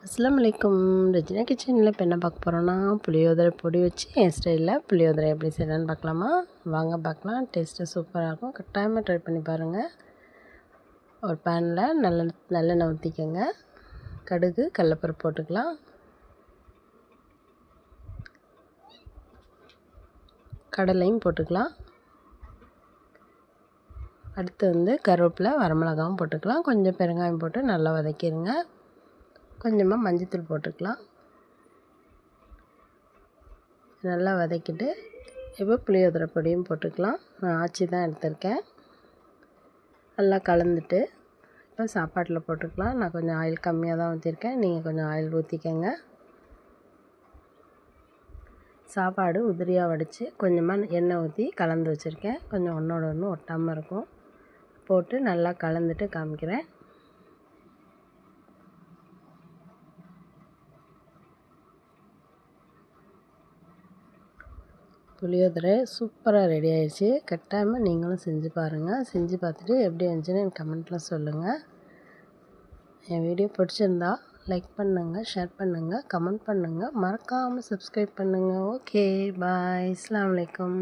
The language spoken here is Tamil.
அஸ்ஸலாமு அலைக்கும். ரஜினா கிச்சனில் இப்போ என்ன பார்க்க போகிறோன்னா, புளியோதரை பொடி வச்சு என் ஸ்டைலில் புளியோதரை எப்படி செய்யலான்னு பார்க்கலாமா? வாங்க பார்க்கலாம். டேஸ்ட்டு சூப்பராக இருக்கும். கட்டாயமாக ட்ரை பண்ணி பாருங்கள். ஒரு பேனில் நல்லெண்ணெய் ஊற்றிக்கோங்க. கடுகு கடலப்பருப்பு போட்டுக்கலாம். கடலையும் போட்டுக்கலாம். அடுத்து கருவேப்பிலை வரமிளகாவும் போட்டுக்கலாம். கொஞ்சம் பெருங்காயம் போட்டு நல்லா வதக்கிடுங்க. கொஞ்சமாக மஞ்சள்தூள் போட்டுக்கலாம். நல்லா வதக்கிட்டு இப்போ புளியோதரை பொடியும் போட்டுக்கலாம். நான் ஆச்சி தான் எடுத்திருக்கேன். நல்லா கலந்துட்டு இப்போ சாப்பாட்டில் போட்டுக்கலாம். நான் கொஞ்சம் ஆயில் கம்மியாக தான் ஊற்றிருக்கேன். நீங்கள் கொஞ்சம் ஆயில் ஊற்றிக்கங்க. சாப்பாடு உதிரியாக வடித்து கொஞ்சமாக எண்ணெய் ஊற்றி கலந்து வச்சுருக்கேன். கொஞ்சம் ஒன்றோட ஒன்று ஒட்டாமல் இருக்கும். போட்டு நல்லா கலந்துட்டு காமிக்கிறேன். புளியோதரை சூப்பராக ரெடி ஆயிடுச்சு. கட்டாயமாக நீங்களும் செஞ்சு பாருங்கள். செஞ்சு பார்த்துட்டு எப்படி இருந்துச்சுன்னு எனக்கு கமெண்ட்டில் சொல்லுங்கள். என் வீடியோ பிடிச்சிருந்தா லைக் பண்ணுங்கள், ஷேர் பண்ணுங்கள், கமெண்ட் பண்ணுங்கள், மறக்காமல் சப்ஸ்கிரைப் பண்ணுங்கள். Okay bye. அஸ்ஸலாமு அலைக்கும்.